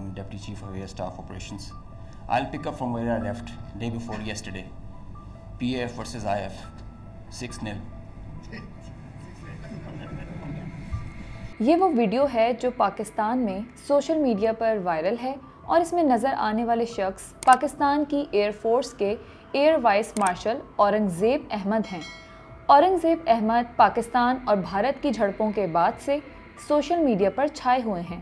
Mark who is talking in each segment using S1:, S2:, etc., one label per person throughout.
S1: I'm Deputy Chief of Air Staff Operations. I'll pick up from where I left day before yesterday. PAF versus IF, 6-0.
S2: یہ وہ video ہے جو پاکستان میں social media پر viral ہے اور اس میں نظر آنے والے شخص پاکستان کی ایئر فورس کے air vice marshal Aurangzeb Ahmed ہیں۔ اورنگزیب احمد پاکستان اور بھارت کی جھڑپوں کے بعد سے سوشل میڈیا پر چھائے ہوئے ہیں۔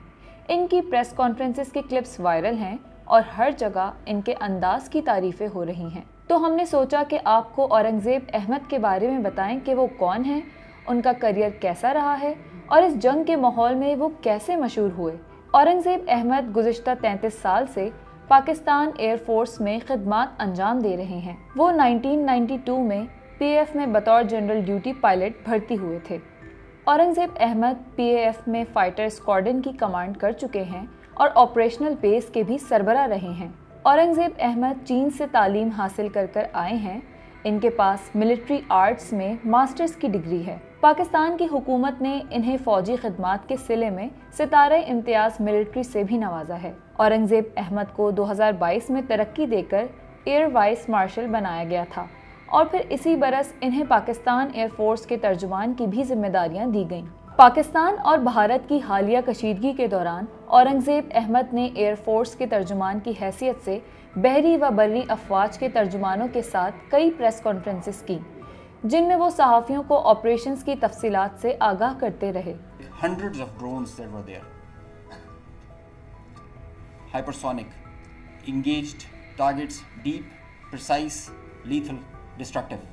S2: ان کی پریس کانفرنسز کی کلپس وائرل ہیں اور ہر جگہ ان کے انداز کی تعریفیں ہو رہی ہیں۔ تو ہم نے سوچا کہ آپ کو اورنگزیب احمد کے بارے میں بتائیں کہ وہ کون ہیں، ان کا کیریئر کیسا رہا ہے اور اس جنگ کے ماحول میں وہ کیسے مشہور ہوئے۔ اورنگزیب احمد گزشتہ 33 سال سے پاکستان ایئر فورس میں خدمات انجام دے رہے ہیں۔ وہ 1992 میں پی اے ایف میں بطور جنرل ڈیوٹی پائلٹ بھرتی ہوئے تھے۔ اورنگزیب احمد پی اے ایف میں فائٹر اسکواڈرن کی کمانڈ کر چکے ہیں اور آپریشنل بیس کے بھی سربراہ رہے ہیں۔ اورنگزیب احمد چین سے تعلیم حاصل کر آئے ہیں۔ ان کے پاس ملٹری آرٹس میں ماسٹرز کی ڈگری ہے۔ پاکستان کی حکومت نے انہیں فوجی خدمات کے صلے میں ستارہ امتیاز ملٹری سے بھی نوازا ہے۔ اورنگزیب احمد کو 2022 میں ترقی دے کر ایئر وائس مارشل بنایا گیا تھا اور پھر اسی برس انہیں پاکستان ایئر فورس کے ترجمان کی بھی ذمہ داریاں دی گئیں۔ پاکستان اور بھارت کی حالیہ کشیدگی کے دوران اورنگزیب احمد نے ایئر فورس کے ترجمان کی حیثیت سے بحری و بری افواج کے ترجمانوں کے ساتھ کئی پریس کانفرنسز کی، جن میں وہ صحافیوں کو آپریشنز کی تفصیلات سے آگاہ کرتے رہے۔
S1: Hundreds of drones that were there. Hypersonic, engaged targets, deep, precise, lethal, destructive.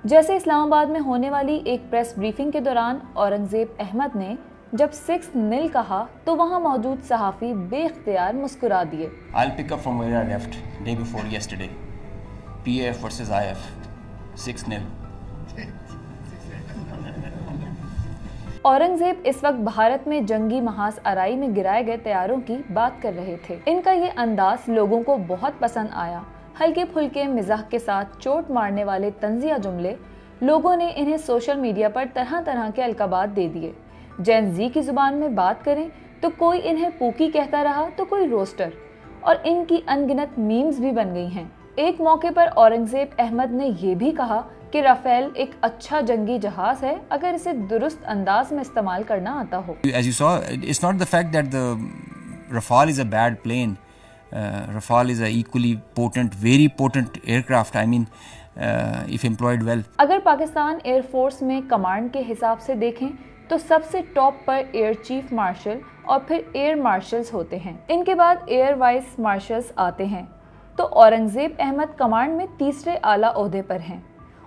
S2: جیسے اسلام آباد میں ہونے والی ایک پریس بریفنگ کے دوران اورنگزیب احمد نے جب 6-0 کہا تو وہاں موجود صحافی بے اختیار مسکرا دیے۔
S1: I'll pick up from where I left day before yesterday. PAF versus IF, 6-0.
S2: Aurangzeb اس وقت بھارت میں جنگی محاذ آرائی میں گرائے گئے طیاروں کی بات کر رہے تھے۔ ان کا یہ انداز لوگوں کو بہت پسند آیا۔ ہلکے پھلکے مزاح کے ساتھ چوٹ مارنے والے طنزیہ جملے، لوگوں نے انہیں سوشل میڈیا پر طرح طرح کے القابات دے دیے۔ جین زی کی زبان میں بات کریں تو کوئی انہیں پوکی کہتا رہا تو کوئی روسٹر، اور ان کی ان گنت میمز بھی بن گئی ہیں۔ ایک موقع پر اورنگزیب احمد نے یہ بھی کہا کہ رافیل ایک اچھا جنگی جہاز ہے اگر اسے درست انداز میں استعمال کرنا آتا ہو۔
S1: As you saw, it's not the fact that the Rafale is a bad plane. Rafale is a equally potent, very potent aircraft. I mean, if employed well.
S2: اگر پاکستان ایئر فورس میں کمانڈ کے حساب سے دیکھیں تو سب سے top per air chief marshal اور پھر ایئر مارشلز ہوتے ہیں۔ ان کے بعد ایئر وائس مارشلز آتے ہیں، تو اورنگزیب احمد کمانڈ میں تیسرے اعلیٰ عہدے پر ہیں۔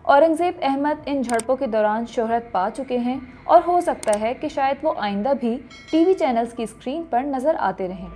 S2: اورنگزیب احمد ان جھڑپوں کے دوران شہرت پا چکے ہیں اور ہو سکتا ہے کہ شاید وہ آئندہ بھی ٹی وی چینلز کی اسکرین پر نظر آتے رہیں۔